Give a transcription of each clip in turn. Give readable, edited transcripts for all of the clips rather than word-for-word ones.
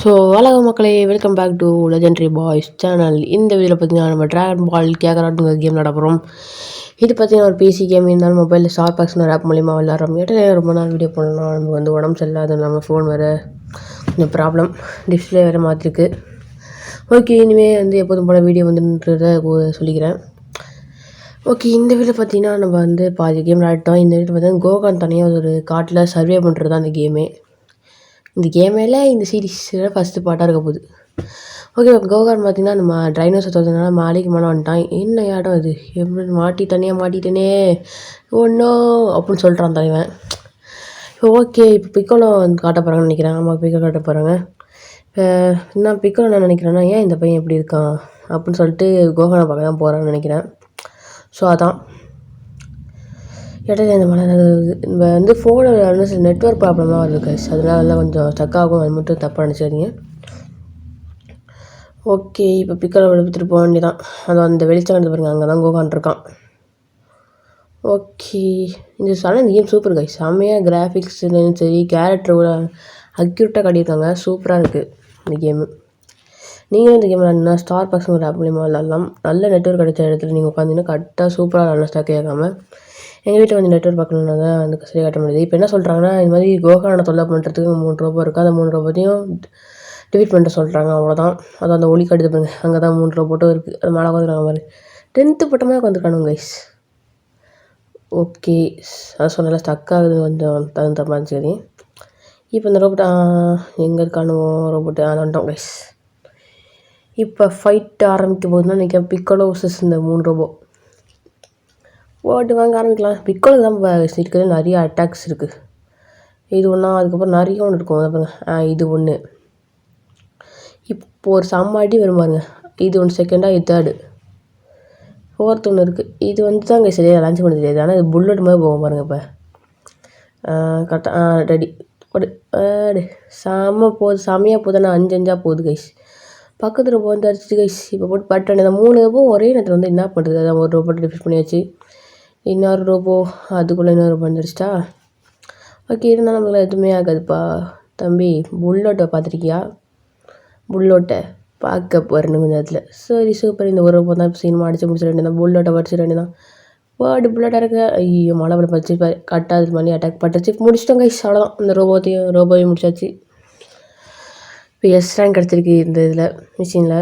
So வணக்கம் மக்களே, welcome back to legendary boys channel. இந்த வீடியோவில் பார்த்தீங்கன்னா நம்ம ட்ராகன் பால் கேக்கராட்டுங்கிற கேம் விளாட போகிறோம். இது பார்த்தீங்கன்னா ஒரு பிசி கேம் இருந்தாலும் மொபைலில் ஸ்டார் பாக்ஸ்னு ஆப் மூலிமா விளாட்றோம். இடையில ரொம்ப நாள் வீடியோ பண்ணலாம், நமக்கு வந்து உடம்பு சரியில்லாத நம்ம ஃபோன் வேறு கொஞ்சம் ப்ராப்ளம், டிஸ்பிளே வேறு மாற்றிருக்கு. ஓகே, இனிமேல் வந்து எப்போதும் போல வீடியோ வந்துன்றதை சொல்லிக்கிறேன். ஓகே, இந்த வீடியோ பார்த்தீங்கன்னா நம்ம வந்து பாதி கேம் விளாட்டோம். இந்த வீடியோ பார்த்தீங்கன்னா கோகான் தனியாக ஒரு காட்டில் சர்வே பண்ணுறது தான் அந்த கேமே. இந்த கேமேல இந்த சீரீஸில் ஃபஸ்ட்டு பார்ட்டாக இருக்க போகுது. ஓகே, கோகான் பார்த்தீங்கன்னா நம்ம டைனோசர் தோற்றதுனால மாளிகை மேலே வந்துட்டான். என்ன இடம் இது, எப்படி தனியாக மாட்டிட்டேனே ஒன்றும் அப்படின்னு சொல்கிறான் தலைவன். ஓகே, இப்போ பிக்கோலோ வந்து காட்ட போகிறாங்கன்னு நினைக்கிறேன். ஆமாம், பிக்கோ காட்ட போகிறாங்க. நான் பிக்கோலோ நான் நினைக்கிறேன்னா, ஏன் இந்த பையன் எப்படி இருக்கான் அப்படின்னு சொல்லிட்டு கோகானை பார்க்க தான் போகிறான்னு நினைக்கிறேன். ஸோ அதான் இடையில இந்த மாதிரி நம்ம வந்து ஃபோனில் வந்து சில நெட்ஒர்க் ப்ராப்ளமாக வருது கைஸ், அதனால கொஞ்சம் ஸ்டக் ஆகும். அது மட்டும் தப்பாக நினச்சிக்கிறீங்க. ஓகே, இப்போ பிக்கரை எடுத்துகிட்டு போக வேண்டியதான். அது அந்த வெளிச்சம் எடுத்து பாருங்க, அங்கே தான் கோகான் இருக்கான். ஓகே, இந்த கேம் சூப்பர் கைஸ், செம்மையாக கிராஃபிக்ஸ் சரி, கேரக்டரோட அக்யூரேட்டாக காட்டியிருக்காங்க. சூப்பராக இருக்குது இந்த கேமு. நீங்களும் இந்த கேம் விளாட்னா ஸ்டார் பாக்ஸுங்கிற ஆப் மூலிமா விளாட்லாம். நல்ல நெட்ஒர்க் கிடைச்ச இடத்துல நீங்கள் உட்காந்திங்கன்னா கரெக்டாக சூப்பராக நல்லா ஸ்டாக் கேட்காம. எங்கள் வீட்டில் வந்து நெட்ஒர்க் பார்க்கணுன்னா தான் வந்து சரியாக காட்ட முடியுது. இப்போ என்ன சொல்கிறாங்கன்னா, இது மாதிரி கோகானை தொல்லை பண்ணுறதுக்கு 3 ரோபோ இருக்குது. அந்த 3 ரோபோத்தையும் டிலீட் பண்ணிட்டு சொல்கிறாங்க, அவ்வளோதான். அது அந்த ஒளி கடுத்து பாருங்க, அங்கே தான் 3 ரோபோட்டும் இருக்குது. அது மேலே உட்காந்துருக்காங்க பாரு, 10th பட்டமாக உட்காந்துருக்கானுங்க கைஸ். ஓகே, அதை சொன்னால ஸ்டக் ஆகுது, கொஞ்சம் தகுந்த மாதிரி. சரி, இப்போ இந்த ரோபோட் எங்கே இருக்கானோ ரோபோட்டு வந்துட்டோம் கைஸ். இப்போ ஃபைட் ஆரம்பிக்க போதுன்னா நினைக்கிறேன், பிக்கோலோ வர்சஸ் இந்த 3 ரோபோ. ஓட்டு வாங்க ஆரம்பிக்கலாம். பிக்கோலுக்கு தான் இருக்கிறது நிறைய அட்டாக்ஸ் இருக்குது. இது ஒன்றா, அதுக்கப்புறம் நிறைய ஒன்று இருக்கும். அப்புறம் இது ஒன்று, இப்போ ஒரு செம்மாட்டி வரும் பாருங்க. இது ஒன்று செகண்டாக, இது தேர்டு, ஃபோர்த் ஒன்று இருக்குது. இது வந்து தான் இங்கே சரியாக லான்ச் பண்ண தெரியாது, ஆனால் இது புல்லட் மாதிரி போகும் பாருங்கள். இப்போ கரெக்டாக ரெடி ஓடு செம்மையாக போகுது. ஆனால் 5 போகுது கைஸ். பக்கத்தில் போட்டு அடிச்சிட்டு கைஸ். இப்போ போட்டு பட்டன் இந்த 3 ரோபோ ஒரே நேரத்தில் வந்து என்ன பண்ணுறது, அதான் ஒரு ரோபோட்டு டிஃபிட் பண்ணியாச்சு. இன்னொரு ரோபோ அதுக்குள்ளே இன்னொரு ரோபோ வந்துருச்சா. ஓகே, இருந்தாலும் நம்மளால் எதுவுமே ஆகாதுப்பா தம்பி. புல்லோட்டை பார்த்துருக்கியா? புல்லோட்டை பார்க்க போகிறேன்னு கொஞ்சம் நேரத்தில். சரி, சூப்பர். இந்த ஒரு ரோபோ தான் இப்போ சீனமாக அடிச்சு முடிச்சிட வேண்டியதான். புல்லோட்டை படிச்சிட வேண்டியதான். வாடி புல்லோட்டை இருக்கு. ஐயோ, மழை படிச்சு கட்டாது பண்ணி அட்டாக் பட்டுச்சு. முடிச்சிட்டோம் கைஸ், அவ்வளோதான். இந்த ரோபோவையும் முடிச்சாச்சு. இப்போ எஸ் ரேங்க் கிடச்சிருக்கு இந்த இதில் மிஷினில்.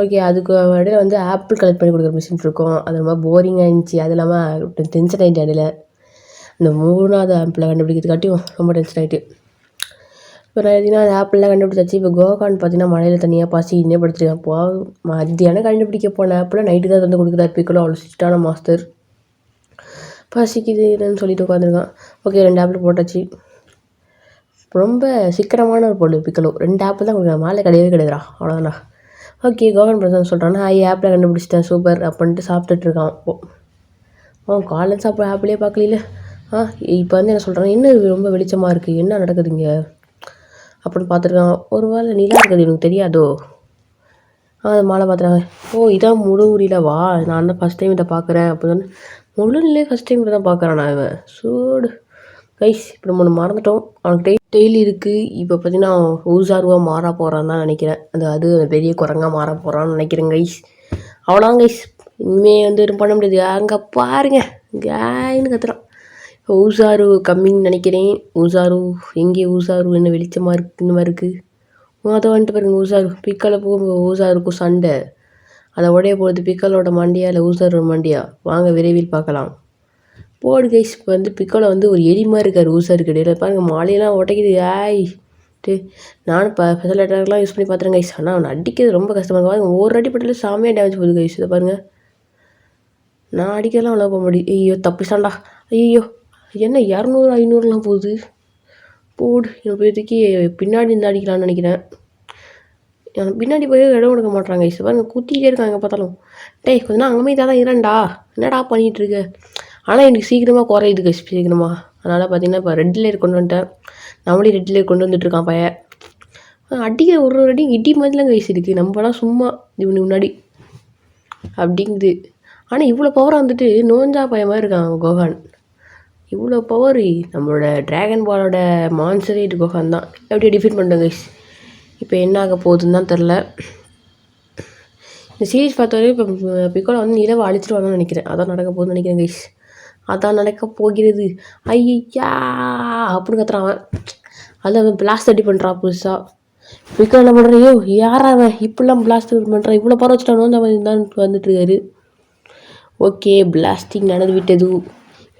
ஓகே, அதுக்கு இடையில வந்து ஆப்பிள் கலெக்ட் பண்ணி கொடுக்குற மிஷின் இருக்கும். அது ரொம்ப போரிங்காக இருந்துச்சு. அது இல்லாமல் டென்ஷன் ஆகிட்டு இடையில இந்த 3வது ஆப்பிளை கண்டுபிடிக்கிறதுக்காட்டியும் ரொம்ப டென்ஷன் ஆகிட்டு. இப்போ நான் எதுனா அந்த ஆப்பிள்லாம் கண்டுபிடிச்சாச்சு. இப்போ கோகான் பார்த்தீங்கன்னா மழையில் தனியாக பாசி இன்னே படுத்துருக்கேன். அப்போ மத்தியானம் கண்டுபிடிக்க போன ஆப்பில் நைட்டு தான் வந்து கொடுக்குறாரு பிக்கோலோ. அவ்வளோ ஸ்ட்ரிக்டான மாஸ்டர். பசிக்குதுன்னு சொல்லிட்டு உட்காந்துருக்கான். ஓகே, 2 ஆப்பிள் போட்டாச்சு. ரொம்ப சீக்கிரமான ஒரு பொருள் பிக்கலோ. 2 ஆப்பிள் தான் கொடுக்குறேன், மேலே கிடையாதுடா, அவ்வளோதான்டா. ஓகே, கோகன் பிரசன் சொல்கிறான்னா ஆப்பில் கண்டுபிடிச்சிட்டேன் சூப்பர் அப்படின்ட்டு சாப்பிட்டுட்ருக்கான். அவன் காலையில் சாப்பிட ஆப்பிளே பார்க்கல. இப்போ வந்து என்ன சொல்கிறான், இன்னும் ரொம்ப வெளிச்சமாக இருக்குது, என்ன நடக்குதுங்க அப்படின்னு பார்த்துருக்கான். ஒரு வேளை நிலா இருக்குது, எனக்கு தெரியாதோ. அது மாலை பார்த்துறாங்க. இதான் முழு நிலவா, நான் தான் ஃபஸ்ட் டைம் இதை பார்க்குறேன் அப்படின்னு. முழு நிலையே ஃபஸ்ட் டைம் தான் பார்க்குறான் நான். இவன் சூடு கைஸ். இப்போ நம்ம ஒன்று மறந்துட்டோம், அவனுக்கு டெய்லி இருக்குது. இப்போ பார்த்தீங்கன்னா ஊசாருவாக மாற போகிறான்னு தான் நினைக்கிறேன். அது பெரிய குரங்காக மாற போகிறான்னு நினைக்கிறேன் கைஸ். அவ்வளோதான் கைஸ், இனிமேல் வந்து எதுவும் பண்ண முடியாது. அங்கே பாருங்க, கேன்னு கத்துறான். இப்போ ஊசாரு கம்மின்னு நினைக்கிறேன். ஊசாரு எங்கே? ஊசாரு என்ன வெளிச்சமாக இருக்குது, இந்த மாதிரி இருக்குது. அதை வந்துட்டு பாருங்க, ஊசாரு பிக்கலை போகும். ஊசாருக்கும் சண்டை, அதை உடைய போகுது. பிக்கலோட மண்டியா இல்லை ஊசாரோட மண்டியா? வாங்க விரைவில் பார்க்கலாம். போடு கைஸ். இப்போ வந்து பிக்கோலோ வந்து ஒரு எலி மாதிரி இருக்கார் ஊசாருக்கு இடையில. பாருங்கள், மாலையெல்லாம் உடைக்குது. நானும் இப்போ ஸ்பெஷல் அட்டாக்லாம் யூஸ் பண்ணி பார்த்துறேன் கைஸ். ஆனால் அவனை அடிக்கிறது ரொம்ப கஷ்டமாக இருக்கும். பாருங்கள், ஒரு அடி பட்டாலும் சாமியாக டேமேஜ் போகுது கைஸ். இதை பாருங்கள், நான் அடிக்கலாம் அவ்வளோ போக முடியும். ஐயோ தப்பிச்சாண்டா. ஐயோ, என்ன 200 500லாம் போகுது. போடு, இப்போதைக்கு பின்னாடி இருந்து அடிக்கலான்னு நினைக்கிறேன். பின்னாடி போய் இடம் கொடுக்க மாட்டாங்க கைஸ். பாருங்கள், குத்திக்கிட்டே இருக்காங்க எங்கே பார்த்தாலும். கொஞ்சம் நான் அங்கே தான் இரண்டா, என்னடா பண்ணிகிட்ருக்கு. ஆனால் எனக்கு சீக்கிரமாக குறையுது கைஸ், சீக்கிரமாக. அதனால் பார்த்தீங்கன்னா இப்போ ரெட் லேயர் கொண்டு வந்துட்டேன். நம்மளே ரெட் லேயர் கொண்டு வந்துட்டுருக்கான் பையன். அடிக்கிற ஒரு அடி இடி மாதிரிலாம் கைஸ் இருக்குது. நம்மளாம் சும்மா இவனு முன்னாடி அப்படிங்குது. ஆனால் இவ்வளோ பவராக வந்துட்டு நோஞ்சா பையன் மாதிரி இருக்கான் கோகான். இவ்வளோ பவர் நம்மளோட ட்ராகன் பாலோட மான்சரே இது கோகான் தான். எப்படி டிஃபீட் பண்ணிட்டோம் கைஸ். இப்போ என்ன ஆக போகுதுன்னு தான் தெரில. இந்த சீரீஸ் பார்த்தாலே இப்போ பிக்கோலோ வந்து நிலவை அழிச்சிருவாங்கன்னு நினைக்கிறேன். அதான் நடக்க போகுதுன்னு நினைக்கிறேன் கைஸ். அதான் நடக்க போகிறது. ஐயா அப்படின்னு கத்துறான் அவன். அதில் அவன் பிளாஸ்ட் ரெடி பண்ணுறான் புதுசாக. பிக்கோ என்ன பண்ணுறான், ஐயோ யாரா அவன் இப்படிலாம் பிளாஸ்ட் பண்ணுறான், இவ்வளோ பரவ வச்சுட்டானோ வந்து அவன் தான் வந்துட்டு இருக்காரு. ஓகே, பிளாஸ்டிங் நடந்து விட்டது.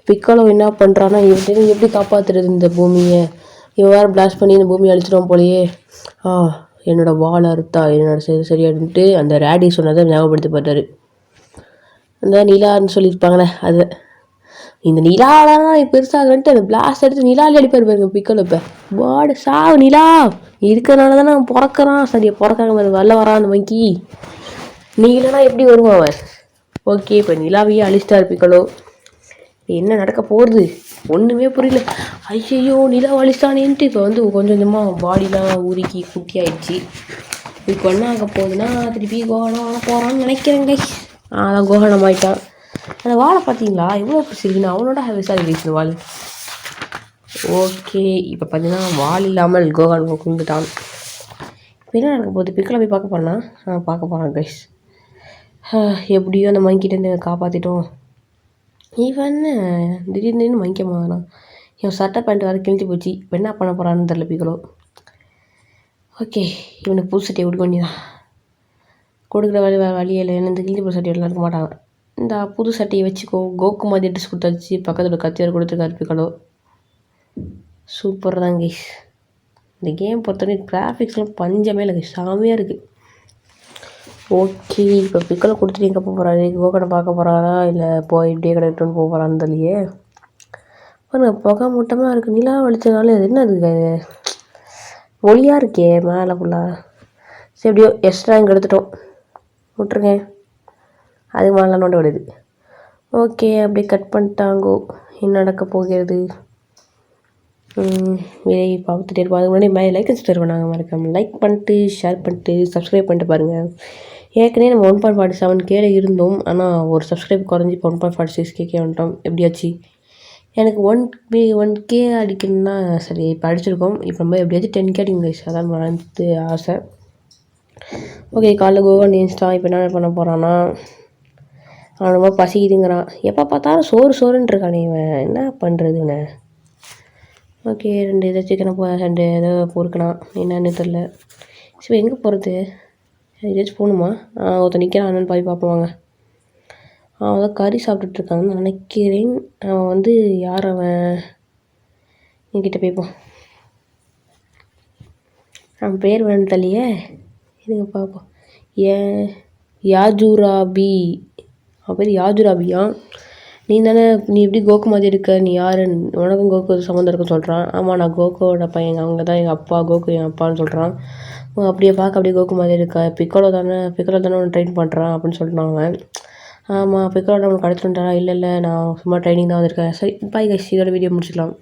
பிக்காலோ என்ன பண்ணுறான்னா, இவன் எப்படி காப்பாற்றுறது இந்த பூமியை, இவன் வேறு பிளாஸ்ட் பண்ணி இந்த பூமியை அழிச்சிடுவான் போலையே. என்னோட வாழை அறுத்தா என்னோட சரியாடுன்ட்டு அந்த ரேடி சொன்னதை ஞாபகப்படுத்தி பார்த்தாரு. அந்த நிலான்னு சொல்லியிருப்பாங்களே அது. இந்த நிலாலாம் பெருசாகன்ட்டு அந்த பிளாஸ்ட் எடுத்து நிலாலே அடிப்பார் பாருங்க பிக்கோலோ. இப்போ வாடு சாவு நிலா இருக்கிறனால தானே அவன் பிறக்கிறான். சரியா பிறக்காங்க பாரு, வரல வரான் அந்த மங்கி. நீ இல்லைனா எப்படி வருவான் அவன். ஓகே, இப்போ நிலாவையே அழிச்சிட்டார் பிக்கோலோ. என்ன நடக்க போகுது ஒன்றுமே புரியல. ஐயையோ நிலா அழிச்சிட்டானேன்ட்டு இப்போ வந்து கொஞ்சம் கொஞ்சமாக பாடிலாம் உருக்கி குட்டி ஆயிடுச்சு. இப்போ என்ன ஆக போகுதுன்னா திருப்பி கோகனம் வாழ போகிறான்னு நினைக்கிறேங்க. அதான் கோகனம் ஆகிட்டான். அந்த வாழை பார்த்தீங்களா எவ்வளோ பிடிச்சிருக்குன்னு, அவனோட விசாரி பேசுகிற வாள். ஓகே, இப்போ பார்த்தீங்கன்னா வாள் இல்லாமல் கோகனம் கும்பிட்டான். இப்போ என்ன நடக்க போகுது, பிக்கோலோ போய் பார்க்க போகிறேன்னா பார்க்க போகிறான் கைஸ். எப்படியோ அந்த மங்கிட்டேருந்து காப்பாற்றிட்டோம். இவன் திடீர்னு மங்கிக்க மாட்டான். இவன் சட்டை பேண்ட் வேறு கிழிஞ்சு போச்சு. இப்போ என்ன பண்ண போகிறான்னு தெரில பிக்கோலோ. ஓகே, இவனுக்கு புது சட்டையை கொடுக்க வேண்டியதான். கொடுக்குற வேறு வழியில் இந்த கிழிஞ்சு போகிற சட்டையெல்லாம் இருக்க மாட்டாங்க. இந்த புது சட்டையை வச்சுக்கோ. கோக்கு மாதிரி ட்ரெஸ் கொடுத்தாச்சு. பக்கத்தில் கத்தியார் கொடுத்துருக்காரு பிக்கோலோ. சூப்பர் தான் கைஸ். இந்த கேம் பொறுத்தவரை கிராஃபிக்ஸ்லாம் பஞ்சமே இல்லை கைஸ், சாமியாக இருக்குது. ஓகே, இப்போ பிக்கோலோ கொடுத்துட்டு எங்கே போக போகிறாரு, கோகனை பார்க்க போகிறாரா இல்லை போய் இப்படியே கிடைக்கட்டும்னு போக போகிறான்னு தெரியலையே. பாருங்க புகை மூட்டமாக இருக்குது. நிலா வலிச்சதுனால என்ன அது ஒளியாக இருக்கே மேலே ஃபுல்லாக. சரி எப்படியோ எக்ஸ்ட்ரா இங்கே எடுத்துட்டோம், விட்ருங்க. அது மேலே நோண்ட விடுது. ஓகே, அப்படியே கட் பண்ணிட்டாங்கோ. என்ன நடக்க போகிறது விலை பார்த்துட்டே இருப்போம். அதுக்கு முன்னாடி லைக் அண்ட் ஷேர் பண்ணாங்க மறக்காம லைக் பண்ணிட்டு ஷேர் பண்ணிட்டு சப்ஸ்கிரைப் பண்ணிட்டு பாருங்கள். ஏற்கனவே நம்ம 1.47K இருந்தோம். ஆனால் ஒரு சப்ஸ்கிரைப் குறைஞ்சி இப்போ 1.46K வந்துட்டோம். எப்படியாச்சு எனக்கு 1K அடிக்கணும்னா சரி இப்போ அடிச்சிருக்கோம். இப்போ நம்ம எப்படியாச்சும் 10K அடிக்கும் கைஸ், அதான் மனது ஆசை. ஓகே, காலைல கோவன் ஏஞ்சிட்டான். இப்போ என்ன பண்ண போகிறான்னா அவன் ரொம்ப பசிக்குதுங்கிறான். எப்போ பார்த்தாலும் சோறுன்னு இருக்கானே இவன், என்ன பண்ணுறதுன்னு. ஓகே, 2 இதை சிக்கனை 2 இதை பொறுக்கணும், என்னன்னு தெரில. சரி எங்கே போகிறது, ஏதாச்சும் போகணுமா? ஒருத்தர் நிற்கிறான், என்னன்னு போய் பார்ப்போம். அவன் தான் கறி சாப்பிட்டுட்ருக்கான்னு நினைக்கிறேன். அவன் வந்து யார் அவன், என்கிட்ட போய்ப்போம். அவன் பேர் வேணும் தள்ளியே, இதுங்க பார்ப்போம். யாஜுராபி, அவன் பேர் யாஜுராபியா. நீ தானே, நீ எப்படி கோகு மாதிரி இருக்க, நீ யாரு, உனக்கும் கோகு சம்மந்தம் இருக்குன்னு சொல்கிறான். ஆமாம், நான் கோகுவோட பையன், அவங்க தான் எங்கள் அப்பா, கோகு என் அப்பான்னு சொல்கிறான். அப்படியே பார்க்க அப்படியே கோகு மாதிரி இருக்கா, பிக்கோலோ தானே ஒன்று ட்ரெயின் பண்ணுறான் அப்படின்னு சொல்லிட்டான் அவன். ஆமாம், பிக்கோலோ நம்மளுக்கு அழைச்சிட்டு வந்துட்டாரா? இல்லை நான் சும்மா ட்ரைனிங் தான் வந்திருக்கேன். சரி பாய் கைஸ், இதோட வீடியோ முடிச்சிக்கலாம்.